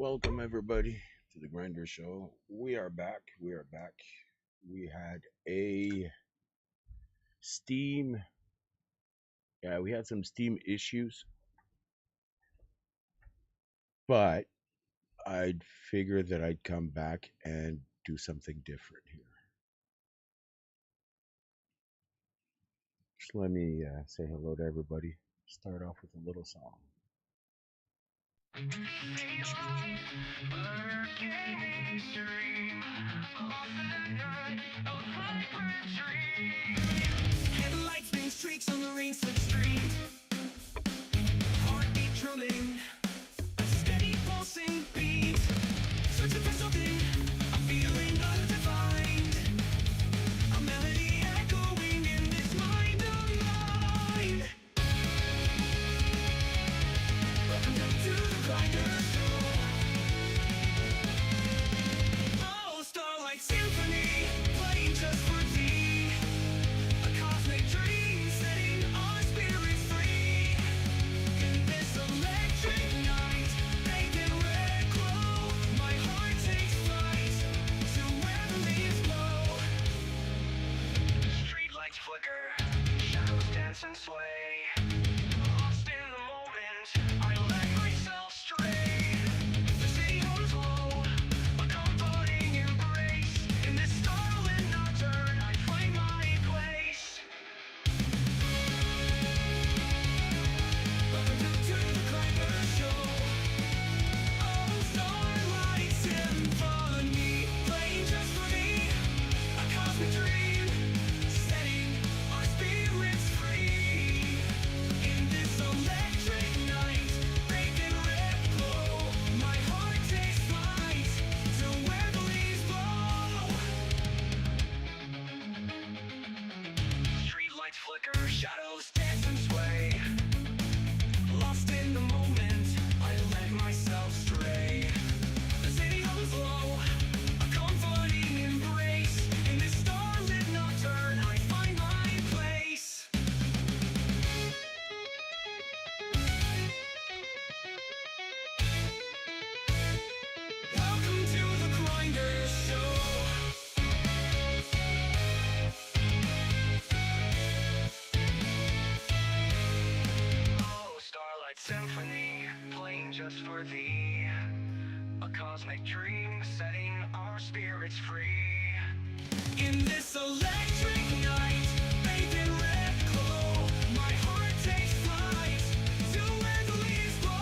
Welcome everybody to the Grinder Show. We are back. We are back. We had a Steam. Yeah, we had some Steam issues, but I'd figure that I'd come back and do something different here. Just let me say hello to everybody. Start off with a little song. Headlights, big streaks on the rain-slick street. Heartbeat drumming, a steady pulsing beat. Searching for something, a feeling undefined. A melody echoing in this mind of mine. Welcome to the Grinder Show. Oh, Starlight Symphony, playing just for thee. A cosmic dream setting our spirits free. In this electric night, bathed in red glow, my heart takes flight to where the leaves blow. Streetlights flicker, shadows dance and sway. Lost in the moment, I let myself stray. The city hums low, a comforting embrace. In this starlit nocturne, I find my place. Welcome to the Grinder Show. Oh, Starlight Symphony, playing just for me. A cosmic dream, setting our spirits free. In this electric night, bathed in red glow, my heart takes flight to where the leaves blow. Streetlights flicker, shadows dance and sway. Lost in the moment, I let myself stray. The city hums low, a comforting embrace. In this starlit nocturne, I find my place. Welcome to the Grinder Show. Oh, Starlight Symphony, playing just for thee. A cosmic dream setting our spirits free. In this electric night, bathed in red glow, my heart takes flight to where the leaves blow.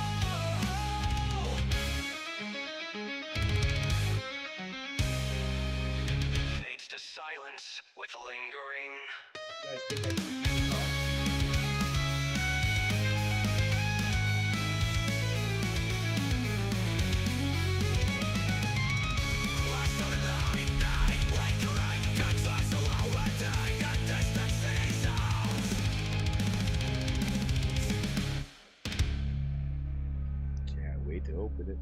Fades to silence with lingering. Last of the night, like a right, got so low, I die, got distant sensations. Can't wait to open it.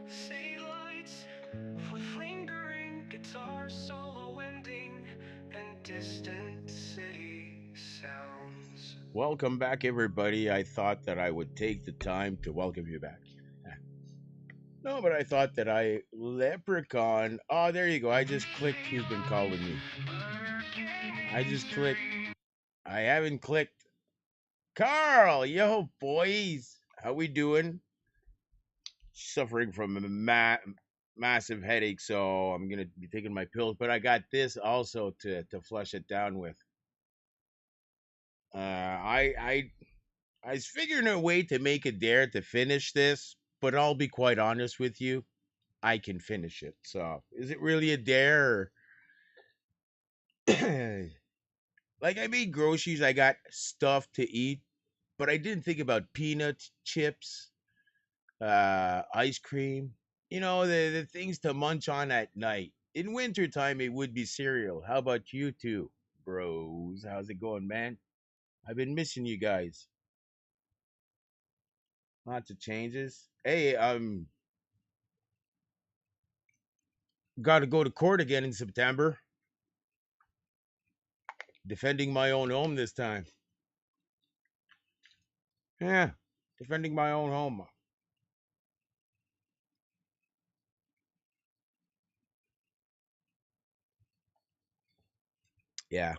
City lights with lingering guitar solo ending and distant city sounds. Welcome back, everybody. I thought that I would take the time to welcome you back. No, but I thought that Leprechaun. Oh, there you go. I just clicked. Who's been calling me? I just clicked. I haven't clicked. Carl, yo, boys. How we doing? Suffering from a massive headache, so I'm gonna be taking my pills. But I got this also to flush it down with. I was figuring a way to make a dare to finish this, but I'll be quite honest with you, I can finish it. So is it really a dare? Like I made groceries, I got stuff to eat, but I didn't think about peanuts, chips, ice cream, the things to munch on at night. In wintertime, it would be cereal. How about you two, bros? How's it going, man? I've been missing you guys. Lots of changes. Hey, Got to go to court again in September, defending my own home this time. Yeah, defending my own home. Yeah.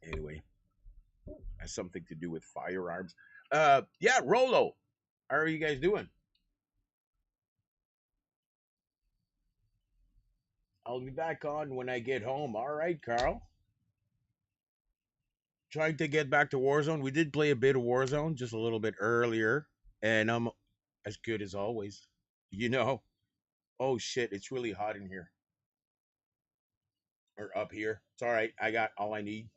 Anyway, has something to do with firearms. Yeah, Rolo. How are you guys doing? I'll be back on when I get home. All right, Carl. Trying to get back to Warzone. We did play a bit of Warzone just a little bit earlier, and I'm as good as always. You know. Oh shit, it's really hot in here or up here. It's all right. I got all I need.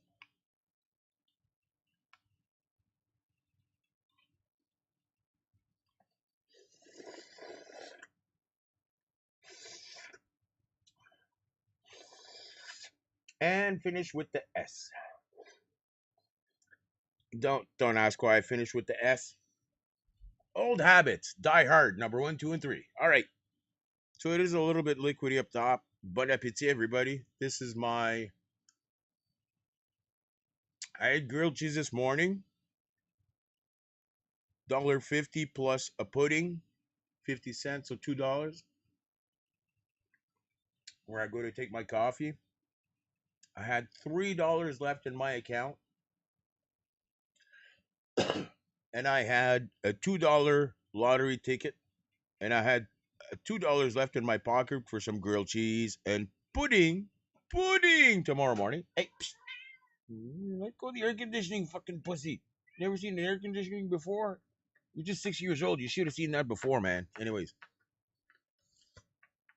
And finish with the S. Don't ask why I finished with the S. Old habits, die hard, number one, two, and three. All right. So it is a little bit liquidy up top. Bon appetit, everybody. This is my. I had grilled cheese this morning. $1.50 plus a pudding, 50 cents, so $2. Where I go to take my coffee. I had $3 left in my account, and I had a $2 lottery ticket, and I had $2 left in my pocket for some grilled cheese and pudding tomorrow morning. Hey, psst, let go of the air conditioning, fucking pussy. Never seen the air conditioning before? You're just 6 years old. You should have seen that before, man. Anyways,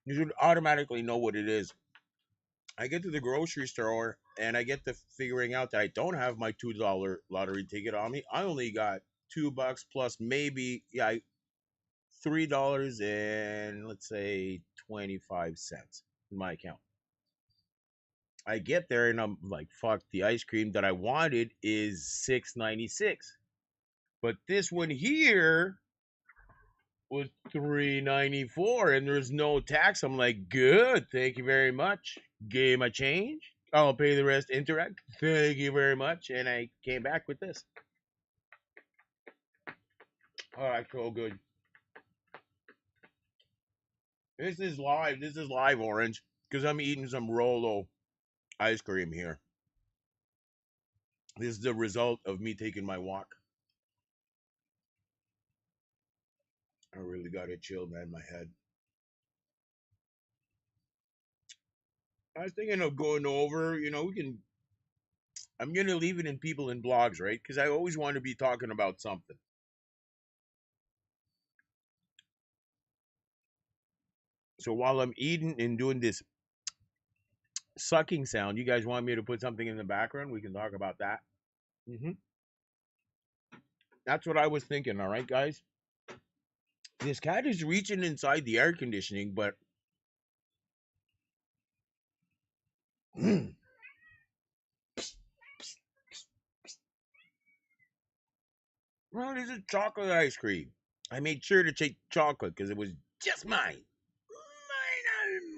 you should automatically know what it is. I get to the grocery store and I get to figuring out that I don't have my $2 lottery ticket on me. I only got $2 plus maybe $3 and let's say 25 cents in my account. I get there and I'm like, fuck, the ice cream that I wanted is $6.96. But this one here was $3.94 and there's no tax. I'm like, good, thank you very much. Gave my change. I'll pay the rest Interact. Thank you very much. And I came back with this. All right, cool, good. This is live. This is live orange because I'm eating some Rolo ice cream here. This is the result of me taking my walk. I really got it chill, man. My head. I was thinking of going over. We can. I'm gonna leave it in people in blogs, right? Because I always want to be talking about something. So while I'm eating and doing this sucking sound, you guys want me to put something in the background? We can talk about that. hmm That's what I was thinking. All right, guys. This cat is reaching inside the air conditioning, but well, this is chocolate ice cream. I made sure to take chocolate because it was just mine.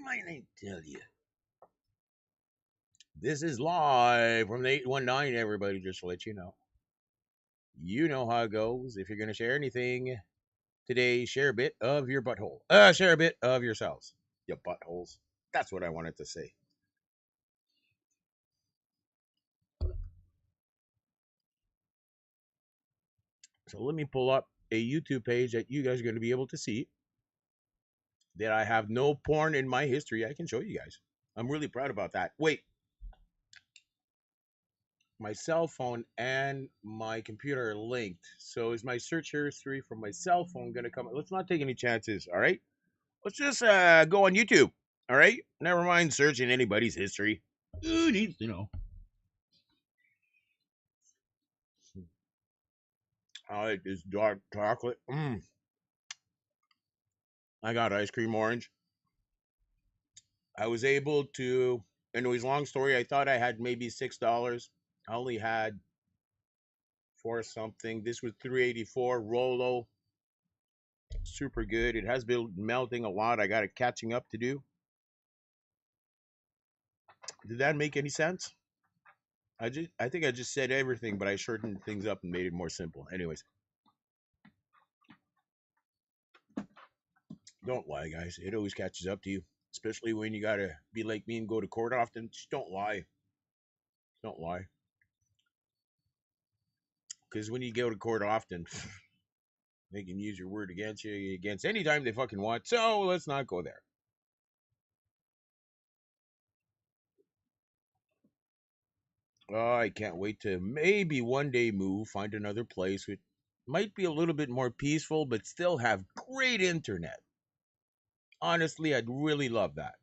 Mine, I tell you. This is live from the 819, everybody, just to let you know. You know how it goes. If you're going to share anything today, share a bit of your butthole. Share a bit of yourselves. You buttholes. That's what I wanted to say. So let me pull up a YouTube page that you guys are going to be able to see that I have no porn in my history. I can show you guys. I'm really proud about that. Wait. My cell phone and my computer are linked. So is my search history from my cell phone going to come? Let's not take any chances, all right? Let's just go on YouTube, all right? Never mind searching anybody's history. Who needs to know? I like this dark chocolate. I got ice cream orange. I was able to, anyways, long story, I thought I had maybe $6. I only had four something. This was 384 Rolo. super good. It has been melting a lot. I got a catching up to do. Did that make any sense? I think I just said everything, but I shortened things up and made it more simple. Anyways, don't lie, guys. It always catches up to you, especially when you gotta be like me and go to court often. Just don't lie. Don't lie. Because when you go to court often, they can use your word against you against any time they fucking want. So let's not go there. Oh, I can't wait to maybe one day move, find another place which might be a little bit more peaceful, but still have great internet. Honestly, I'd really love that.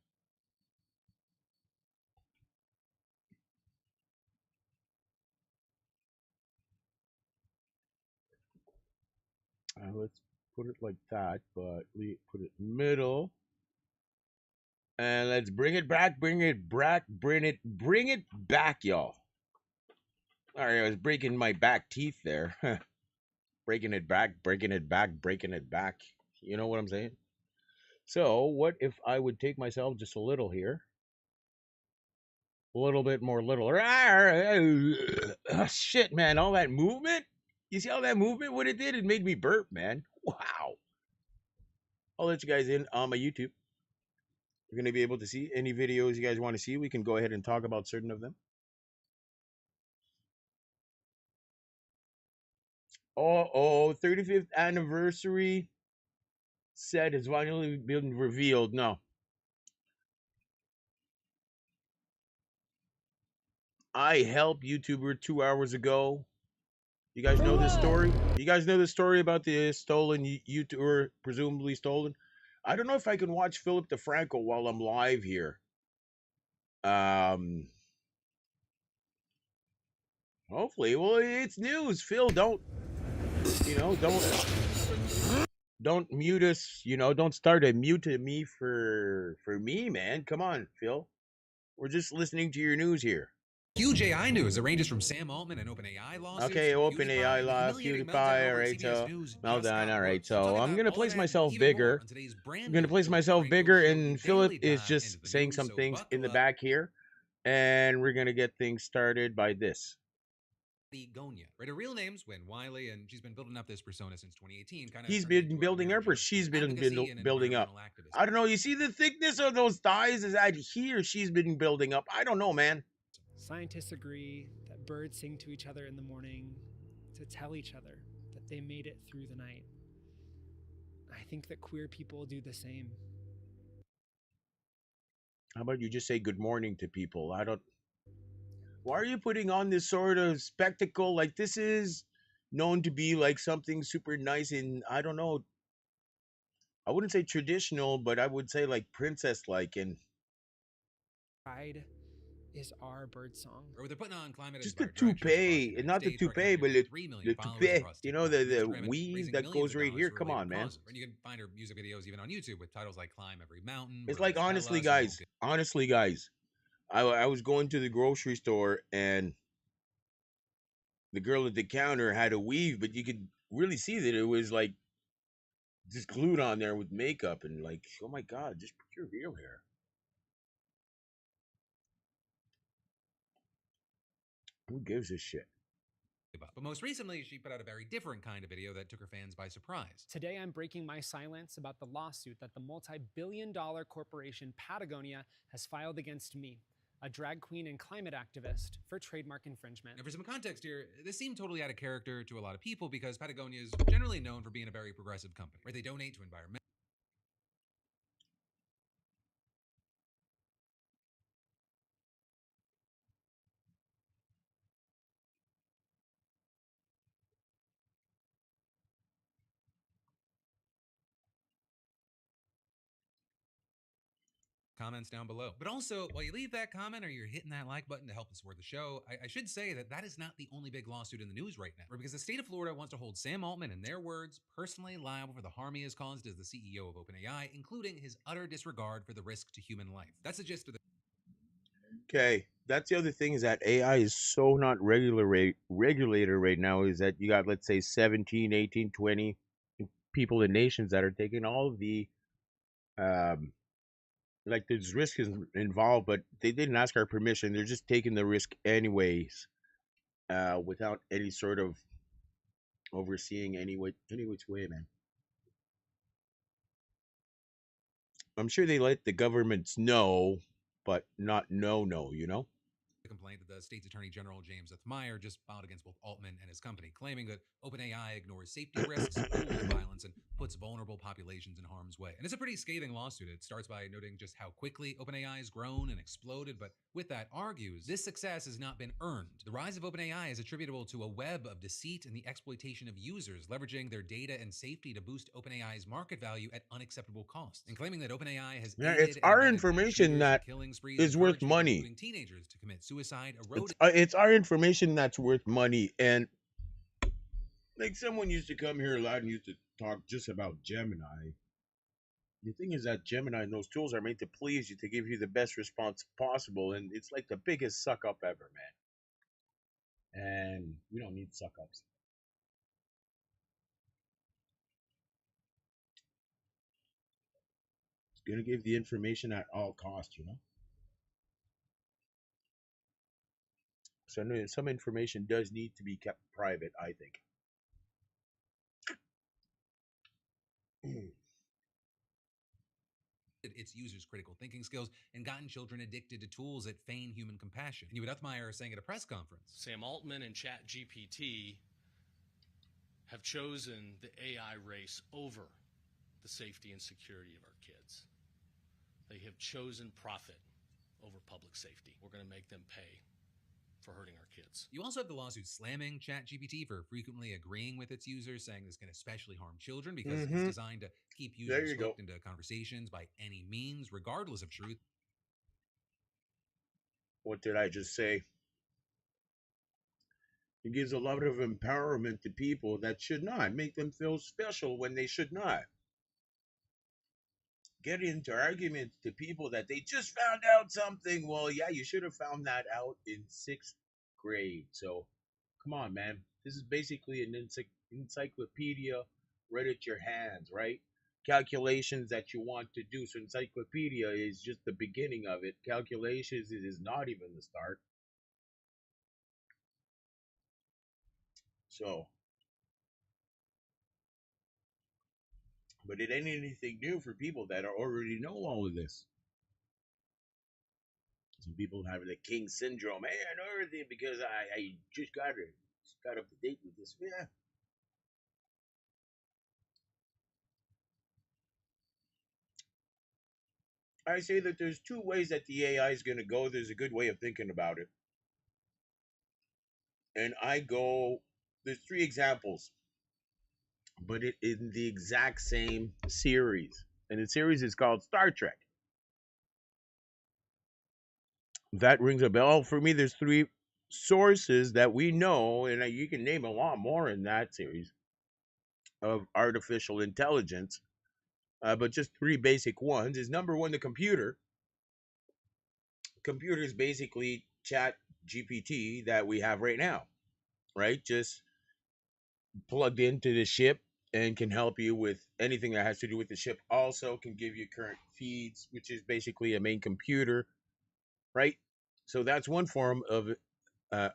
Let's put it like that, but we put it middle. And let's bring it back, bring it back, y'all. All right, I was breaking my back teeth there. Breaking it back, breaking it back, breaking it back. You know what I'm saying? So, what if I would take myself just a little here? A little bit more little. Oh, shit, man. All that movement? You see all that movement? What it did? It made me burp, man. Wow. I'll let you guys in on my YouTube. You're going to be able to see any videos you guys want to see. We can go ahead and talk about certain of them. Oh, 35th anniversary set has finally been revealed. No. I helped YouTuber 2 hours ago. You guys know this story? You guys know the story about the stolen YouTuber, presumably stolen? I don't know if I can watch Philip DeFranco while I'm live here. Um, Hopefully. Well, it's news. Phil, don't don't mute us. Don't start a mute to me for me, man. Come on, Phil. We're just listening to your news here. Huge AI news that ranges from Sam Altman and OpenAI lawsuits. Okay, OpenAI law, PewDiePie. All right, so meltdown. All right, so I'm gonna place myself bigger. I'm gonna place myself bigger, and Philip is just saying some things in the back here, and we're gonna get things started by this. Gonya, right? Her real name's Wen Wiley, and she's been building up this persona since 2018. He's been building up, or she's been building up. I don't know. You see the thickness of those thighs? Is that he or she's been building up? I don't know, man. Scientists agree that birds sing to each other in the morning to tell each other that they made it through the night. I think that queer people do the same. How about you just say good morning to people? Why are you putting on this sort of spectacle? Like, this is known to be like something super nice and I don't know. I wouldn't say traditional, but I would say like princess-like and Pride is our bird song. Or they're putting on climate just the toupee, and not the toupee, but the toupee. You know, the weave that goes right here. Come on, man. And you can find her music videos even on YouTube with titles like "Climb Every Mountain." It's like honestly, guys. I was going to the grocery store and the girl at the counter had a weave, but you could really see that it was like just glued on there with makeup and like, oh my god, just put your real hair. Who gives a shit? But most recently, she put out a very different kind of video that took her fans by surprise. Today, I'm breaking my silence about the lawsuit that the multi-billion-dollar corporation Patagonia has filed against me, a drag queen and climate activist, for trademark infringement. Now, for some context here, this seemed totally out of character to a lot of people because Patagonia is generally known for being a very progressive company, right? They donate to environmental. Comments down below. But also, while you leave that comment or you're hitting that like button to help us support the show, I should say that that is not the only big lawsuit in the news right now. Because the state of Florida wants to hold Sam Altman, in their words, personally liable for the harm he has caused as the CEO of OpenAI, including his utter disregard for the risk to human life. That's the gist of the... Okay, that's the other thing is that AI is so not regulated right now is that you got, let's say, 17, 18, 20 people and nations that are taking all of the um, like there's risk is involved, but they didn't ask our permission. They're just taking the risk anyways, without any sort of overseeing any which way, man. I'm sure they let the governments know, but not no, you know? The complaint that the state's attorney general James F. Meyer just filed against both Altman and his company, claiming that OpenAI ignores safety risks, fuels violence, and puts vulnerable populations in harm's way. And it's a pretty scathing lawsuit. It starts by noting just how quickly OpenAI has grown and exploded, but with that argues this success has not been earned. The rise of OpenAI is attributable to a web of deceit and the exploitation of users, leveraging their data and safety to boost OpenAI's market value at unacceptable costs, and claiming that OpenAI has Yeah, aided it's and our abetted mass information shooters and that killing sprees, is worth encouraged people, money. including teenagers, to commit suicide, eroded. It's our information that's worth money. And like someone used to come here a lot and used to talk just about Gemini. The thing is that Gemini and those tools are made to please you, to give you the best response possible, and it's like the biggest suck up ever, man. And we don't need suck ups. It's gonna give the information at all costs, you know. So some information does need to be kept private, I think. Its users' critical thinking skills and gotten children addicted to tools that feign human compassion. And Uthmeyer saying at a press conference, Sam Altman and ChatGPT have chosen the AI race over the safety and security of our kids. They have chosen profit over public safety. We're going to make them pay for hurting our kids. You also have the lawsuit slamming ChatGPT for frequently agreeing with its users, saying this can especially harm children because it's designed to keep users hooked into conversations by any means, regardless of truth. What did I just say? It gives a lot of empowerment to people that should not, make them feel special when they should not. Get into arguments to people that they just found out something. Well, yeah, you should have found that out in 6th grade. So, come on, man. This is basically an encyclopedia right at your hands, right? Calculations that you want to do. So, encyclopedia is just the beginning of it. Calculations is not even the start. So, but it ain't anything new for people that already know all of this. Some people have the king syndrome. Hey, I know everything because I just got up to date with this. Yeah. I say that there's 2 ways that the AI is going to go. There's a good way of thinking about it. And there's 3 examples, but it in the exact same series. And the series is called Star Trek. That rings a bell for me. There's 3 sources that we know, and you can name a lot more in that series of artificial intelligence, but just 3 basic ones. Is number 1, the computer. Computer is basically Chat GPT that we have right now, right? Just plugged into the ship and can help you with anything that has to do with the ship. Also can give you current feeds, which is basically a main computer, right? So that's one form of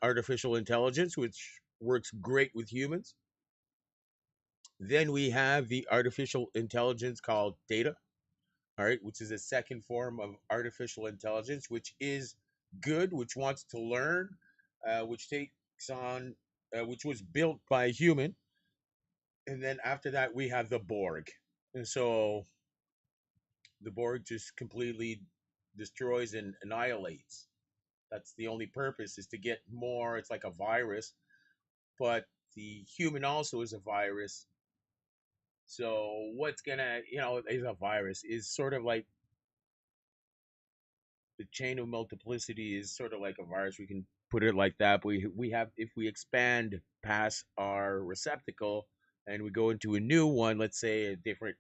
artificial intelligence, which works great with humans. Then we have the artificial intelligence called data, all right, which is a second form of artificial intelligence, which is good, which wants to learn, which takes on, which was built by a human. And then after that, we have the Borg. And so the Borg just completely destroys and annihilates. That's the only purpose, is to get more. It's like a virus, but the human also is a virus. So what's gonna, is a virus, is sort of like the chain of multiplicity is sort of like a virus. We can put it like that. But we have, if we expand past our receptacle and we go into a new one, let's say a different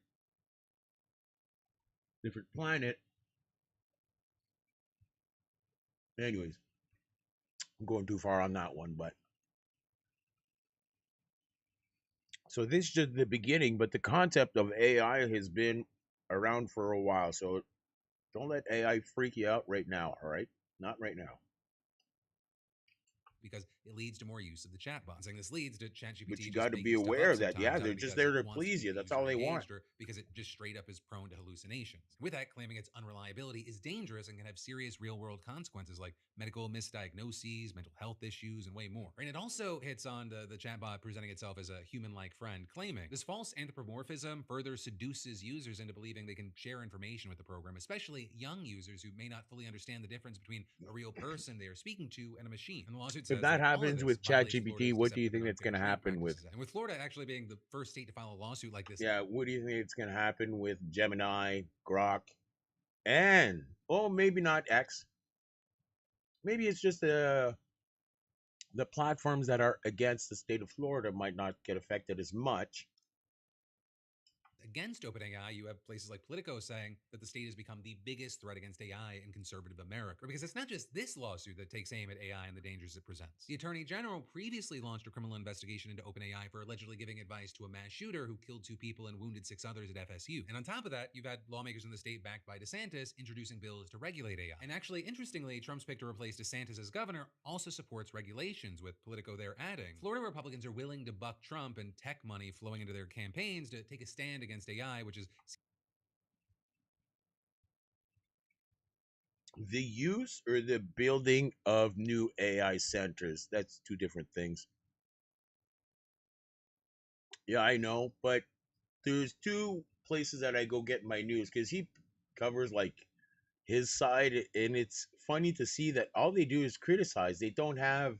planet. Anyways, I'm going too far on that one, but So this is just the beginning, but the concept of AI has been around for a while. So don't let AI freak you out right now, all right? Not right now. because it leads to more use of the chatbot. Saying this leads to But you ChatGPT just got to be making stuff aware up of that. Yeah, sometimes, they're either just because there it to wants to please you. keep the That's all user they want. engaged or because it just straight up is prone to hallucinations. With that, claiming its unreliability is dangerous and can have serious real-world consequences like medical misdiagnoses, mental health issues, and way more. And it also hits on the chatbot presenting itself as a human-like friend, claiming this false anthropomorphism further seduces users into believing they can share information with the program, especially young users who may not fully understand the difference between a real person they are speaking to and a machine. And the lawsuit If says that that all of happens this with violates ChatGPT, Florida's what do you Deceptive think and that's Unfair going to Trade happen with? Practices Act. And with Florida actually being the first state to file a lawsuit like this. Yeah, what do you think it's going to happen with Gemini, Grok, and maybe not X. Maybe it's just the platforms that are against the state of Florida might not get affected as much. Against OpenAI, you have places like Politico saying that the state has become the biggest threat against AI in conservative America. Because it's not just this lawsuit that takes aim at AI and the dangers it presents. The Attorney General previously launched a criminal investigation into OpenAI for allegedly giving advice to a mass shooter who killed 2 people and wounded 6 others at FSU. And on top of that, you've had lawmakers in the state backed by DeSantis introducing bills to regulate AI. And actually, interestingly, Trump's pick to replace DeSantis as governor also supports regulations, with Politico there adding, Florida Republicans are willing to buck Trump and tech money flowing into their campaigns to take a stand against AI, which is The use or the building of new AI centers, that's two different things. Yeah, I know, but there's two places that I go get my news because he covers like his side, and it's funny to see that all they do is criticize. They don't have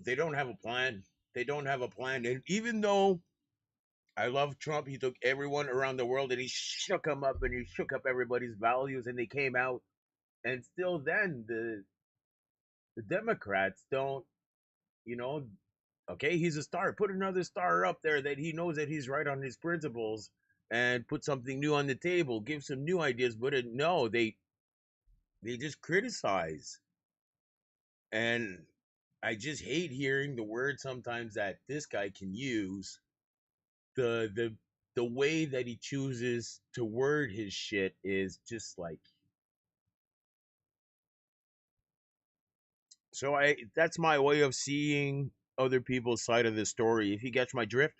a plan. They don't have a plan. And even though I love Trump, he took everyone around the world and he shook them up and he shook up everybody's values and they came out. And still then the Democrats don't, you know, okay, he's a star. Put another star up there that he knows that he's right on his principles and put something new on the table, give some new ideas, but no, they just criticize. And I just hate hearing the word sometimes that this guy can use. The way that he chooses to word his shit is just like, so I that's my way of seeing other people's side of the story. If you catch my drift.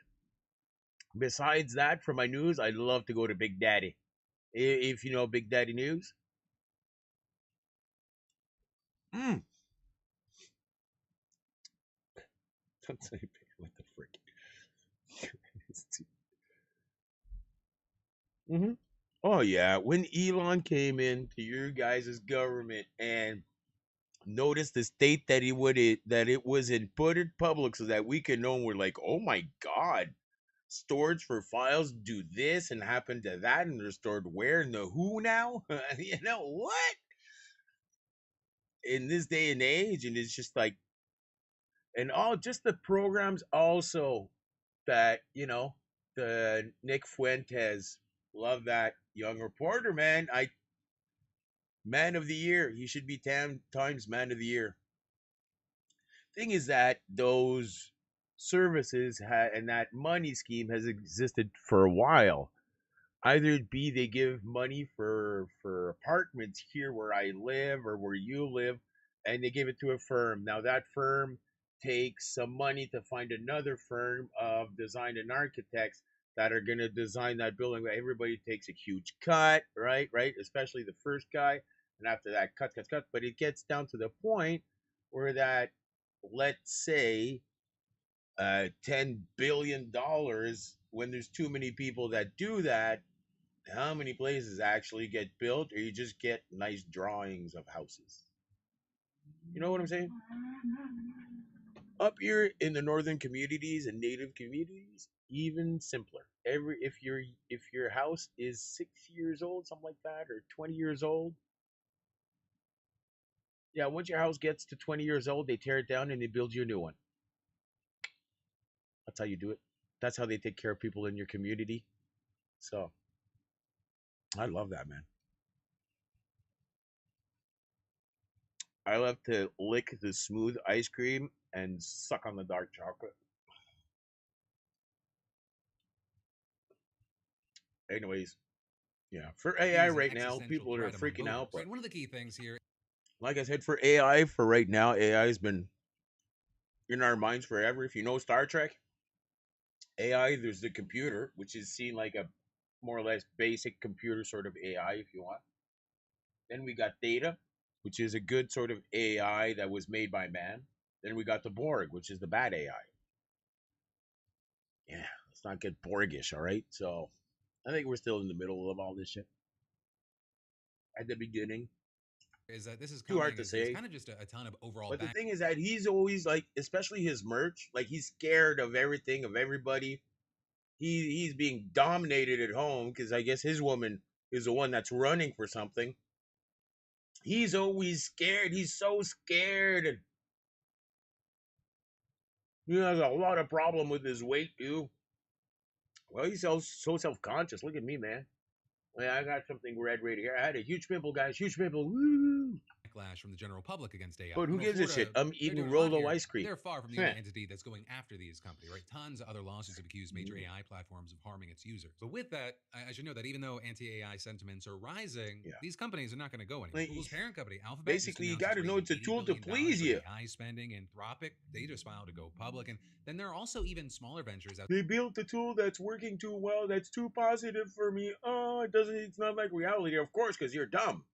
Besides that, for my news, I'd love to go to Big Daddy. If you know Big Daddy News. Mm. What the frick? Mm-hmm. Oh yeah, when Elon came into your guys' government and noticed the state that that it was in, put it public so that we could know, and we're like, oh my god, storage for files do this and happen to that, and they're stored where and the who now? You know what? In this day and age, and it's just like, and all just the programs also that the Nick Fuentes, love that young reporter, man. Man of the year, he should be Times Man of the Year. Thing is that those services and that money scheme has existed for a while. Either it be they give money for apartments here where I live or where you live, and they give it to a firm. Now that firm takes some money to find another firm of design and architects that are going to design that building. Everybody takes a huge cut, right, especially the first guy, and after that, cut, but it gets down to the point where that, let's say, $10 billion, when there's too many people that do that, how many places actually get built, or you just get nice drawings of houses? You know what I'm saying? Up here in the northern communities and native communities, even simpler. If your house is 6 years old, something like that, or 20 years old, yeah, once your house gets to 20 years old, they tear it down and they build you a new one. That's how you do it. That's how they take care of people in your community. So I love that, man. I love to lick the smooth ice cream and suck on the dark chocolate. Anyways, yeah, for AI Is an right now, existential people are threat among freaking voters. out. But Right, one of the key things here, like I said, for AI, for right now, AI has been in our minds forever. If you know Star Trek, AI, there's the computer, which is seen like a more or less basic computer sort of AI, if you want. Then we got Data, which is a good sort of AI that was made by man. Then we got the Borg, which is the bad AI. Yeah, let's not get Borgish, all right? So I think we're still in the middle of all this shit. At the beginning, is that this is too hard coming to as there's say. kind of just a ton of overall But the back. thing is that he's always like, especially his merch, like he's scared of everything, of everybody. He's being dominated at home because I guess his woman is the one that's running for something. He's always scared. He's so scared. And he has a lot of problem with his weight too. Well, he's so self conscious. Look at me, man. Yeah, I got something red right here. I had a huge pimple, guys. Huge pimple. Woo! Backlash from the general public against AI. But who Well, gives a shit? Florida, I'm they're eating doing a lot Rolo here. ice cream. They're far from the only entity that's going after these companies, right? Tons of other lawsuits have accused major AI platforms of harming its users. But with that, I should know that even though anti-AI sentiments are rising, Yeah. these companies are not going to go anywhere. Like, Google's parent company, Alphabet, basically, you just announced got to it's know it's raising a tool $80 to billion please for you. AI spending. Anthropic, they just filed to go public. And then there are also even smaller ventures out. They built a tool that's working too well. That's too positive for me. Oh, it doesn't. It's not like reality, of course, because you're dumb.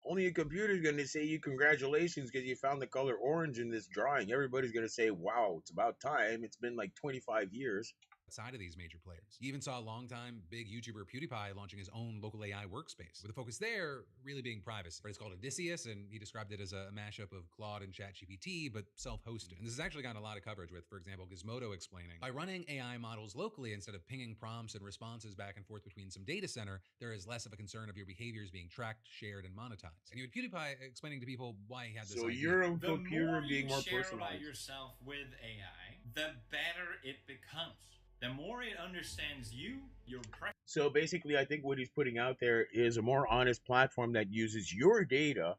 Only a computer's going to say you congratulations because you found the color orange in this drawing. Everybody's going to say, wow, it's about time. It's been like 25 years. Outside of these major players. You even saw a longtime big YouTuber PewDiePie launching his own local AI workspace, with the focus there really being privacy. But it's called Odysseus, and he described it as a mashup of Claude and ChatGPT, but self-hosted. And this has actually gotten a lot of coverage with, for example, Gizmodo explaining, by running AI models locally instead of pinging prompts and responses back and forth between some data center, there is less of a concern of your behaviors being tracked, shared, and monetized. And you had PewDiePie explaining to people why he had this So idea. your own The computer more being you more share about personalized. yourself with AI, the better it becomes. The more it understands you, your preferences. So basically, I think what he's putting out there is a more honest platform that uses your data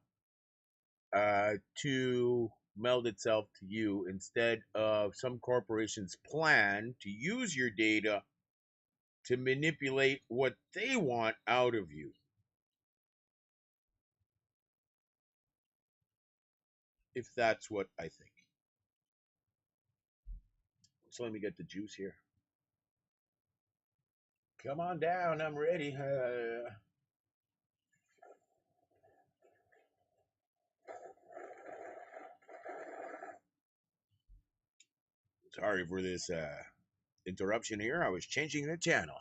to meld itself to you instead of some corporation's plan to use your data to manipulate what they want out of you. If that's what I think. So let me get the juice here. Come on down, I'm ready. Sorry for this interruption here. I was changing the channel.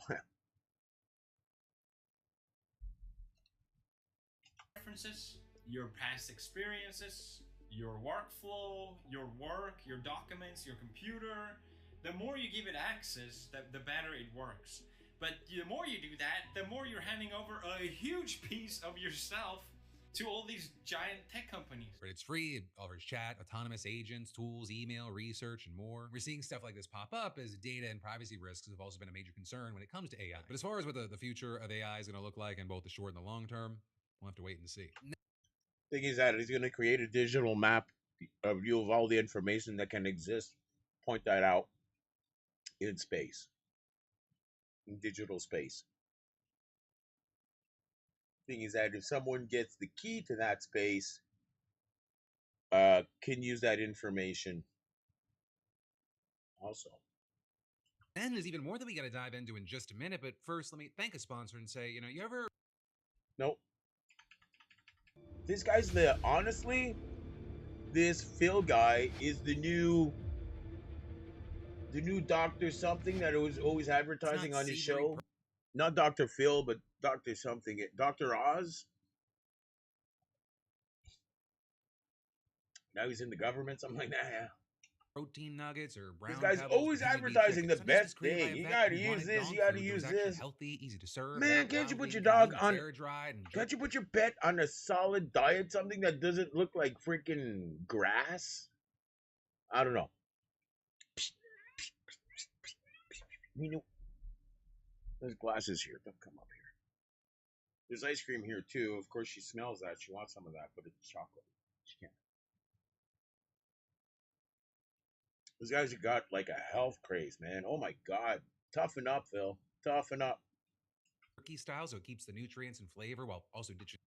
Your past experiences, your workflow, your work, your documents, your computer. The more you give it access, the better it works. But the more you do that, the more you're handing over a huge piece of yourself to all these giant tech companies. But it's free, it offers chat, autonomous agents, tools, email, research, and more. We're seeing stuff like this pop up as data and privacy risks have also been a major concern when it comes to AI. But as far as what the future of AI is going to look like in both the short and the long term, we'll have to wait and see. Thing is that he's going to create a digital map of you of all the information that can exist, point that out in space, in digital space. Thing is that if someone gets the key to that space, can use that information also. And there's even more that we got to dive into in just a minute. But first, let me thank a sponsor and say, you ever... Nope. This guy's honestly, this Phil guy is the new Dr. Something that was always advertising on his show. Not Dr. Phil, but Dr. Something. Dr. Oz. Now he's in the government, something like that. Yeah. Protein nuggets or brown This guy's pebbles, always presumably beef advertising the chicken. Sometimes best it's created by thing. a You vet gotta who use wanted this, dog you gotta food that use was actually this. healthy, easy to serve. Man, can't you put wildly your dog convenient, on? air-dried and Can't you put your pet on a solid diet, something that doesn't look like freaking grass? I don't know. You know, there's glasses here. Don't come up here. There's ice cream here too. Of course, she smells that. She wants some of that, but it's chocolate. She can't. Those guys have got like a health craze, man. Oh my God. Toughen up, Phil. Toughen up. Turkey style, so it keeps the nutrients and flavor while also ditching.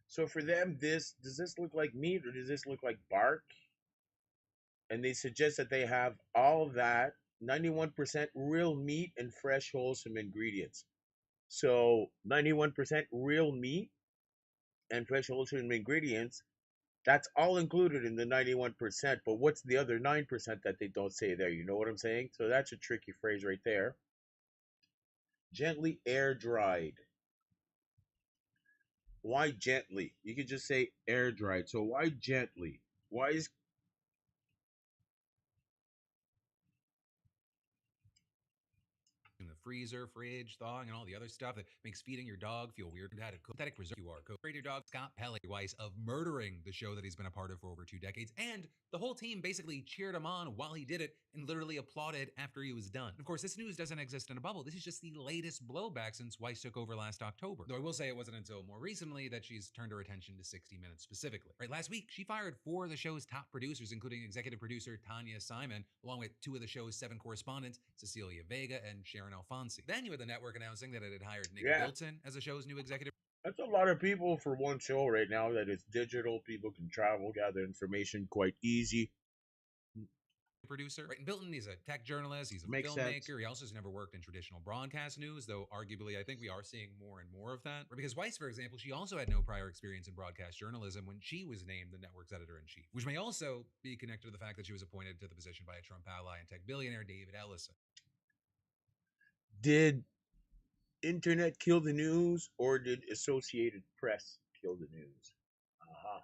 So for them, does this look like meat or does this look like bark? And they suggest that they have all of that 91% real meat and fresh, wholesome ingredients. So 91% real meat and fresh, wholesome ingredients. That's all included in the 91%. But what's the other 9% that they don't say there? You know what I'm saying? So that's a tricky phrase right there. Gently air dried. Why gently? You could just say air dried. So why gently? Why is In the freezer, fridge, thawing, and all the other stuff that makes feeding your dog feel weird. And had a synthetic preserve QR code. Your dog Scott Pelley-Weiss of murdering the show that he's been a part of for over 2 decades, and the whole team basically cheered him on while he did it and literally applauded after he was done. Of course, this news doesn't exist in a bubble. This is just the latest blowback since Weiss took over last October. Though I will say it wasn't until more recently that she's turned her attention to 60 Minutes specifically. Right, last week she fired 4 of the show's top producers, including executive producer Tanya Simon, along with 2 of the show's 7 correspondents, Cecilia Vega and Sharon Alfonsi. Then you had the network announcing that it had hired Nick Bilton as the show's new executive. That's a lot of people for one show right now that it's digital. People can travel, gather information quite easy. Producer. Right, and Bilton, he's a tech journalist, he's a Makes filmmaker. sense. He also has never worked in traditional broadcast news, though arguably I think we are seeing more and more of that. Right, because Weiss, for example, she also had no prior experience in broadcast journalism when she was named the network's editor-in-chief, which may also be connected to the fact that she was appointed to the position by a Trump ally and tech billionaire David Ellison. Did internet kill the news or did Associated Press kill the news? Uh-huh.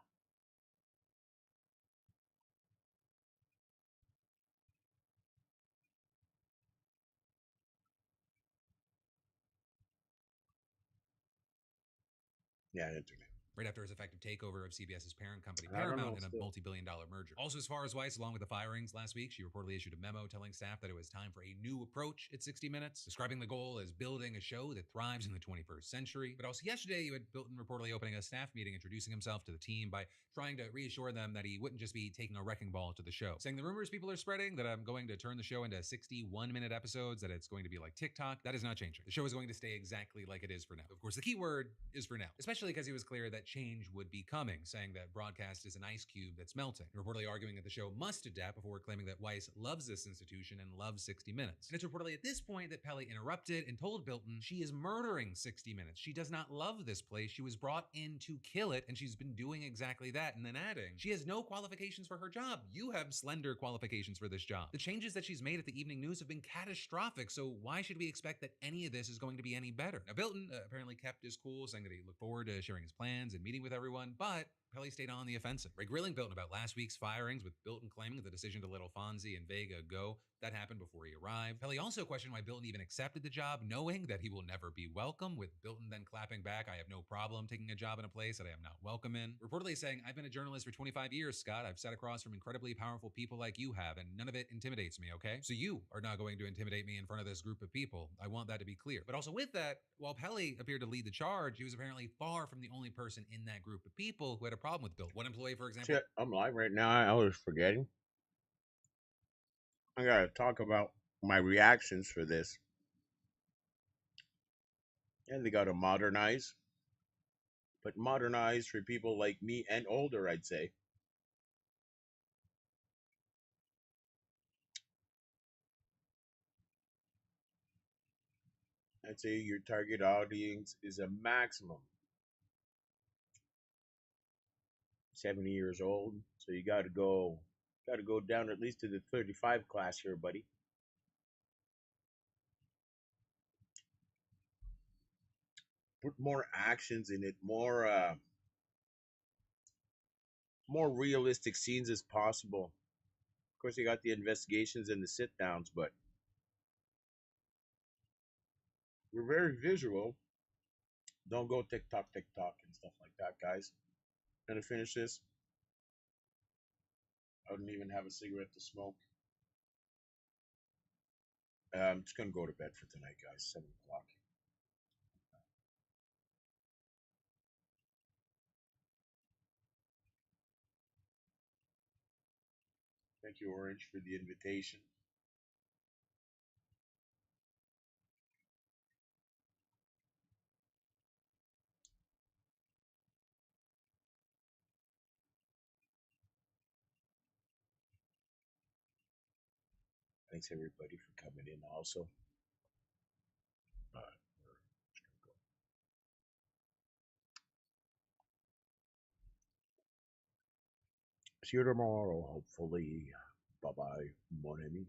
Yeah, internet. Right after his effective takeover of CBS's parent company, I don't know, Paramount, in a still. multi-billion-dollar merger. Also, as far as Weiss, along with the firings last week, she reportedly issued a memo telling staff that it was time for a new approach at 60 Minutes, describing the goal as building a show that thrives in the 21st century. But also yesterday, you had Bilton reportedly opening a staff meeting, introducing himself to the team by trying to reassure them that he wouldn't just be taking a wrecking ball to the show, saying the rumors people are spreading that I'm going to turn the show into 61-minute episodes, that it's going to be like TikTok, that is not changing. The show is going to stay exactly like it is for now. Of course, the key word is for now, especially because he was clear that change would be coming, saying that broadcast is an ice cube that's melting, and reportedly arguing that the show must adapt before claiming that Weiss loves this institution and loves 60 Minutes. And it's reportedly at this point that Pelley interrupted and told Bilton she is murdering 60 Minutes. She does not love this place. She was brought in to kill it, and she's been doing exactly that. And then adding, she has no qualifications for her job. You have slender qualifications for this job. The changes that she's made at the evening news have been catastrophic, so why should we expect that any of this is going to be any better? Now, Bilton apparently kept his cool, saying that he looked forward to sharing his plans and meeting with everyone, but Pelley stayed on the offensive. Right, grilling Bilton about last week's firings, with Bilton claiming the decision to let Alfonsi and Vega go, that happened before he arrived. Pelley also questioned why Bilton even accepted the job, knowing that he will never be welcome, with Bilton then clapping back, I have no problem taking a job in a place that I am not welcome in. Reportedly saying, I've been a journalist for 25 years, Scott. I've sat across from incredibly powerful people like you have, and none of it intimidates me, okay? So you are not going to intimidate me in front of this group of people. I want that to be clear. But also with that, while Pelley appeared to lead the charge, he was apparently far from the only person in that group of people who had a problem with Bilton. One employee, for example. Shit, I'm live right now. I was forgetting. I gotta talk about my reactions for this. And they gotta modernize. But modernize for people like me and older, I'd say. I'd say your target audience is a maximum 70 years old. So you gotta go down at least to the 35 class here, buddy. Put more actions in it, more realistic scenes as possible. Of course, you got the investigations and the sit downs, but we're very visual. Don't go TikTok and stuff like that, guys. Gonna finish this. I wouldn't even have a cigarette to smoke. I'm just gonna go to bed for tonight, guys. 7 o'clock. Thank you, Orange, for the invitation. Thanks everybody for coming in. Also, uh, see you tomorrow. Hopefully, bye bye, mon ami.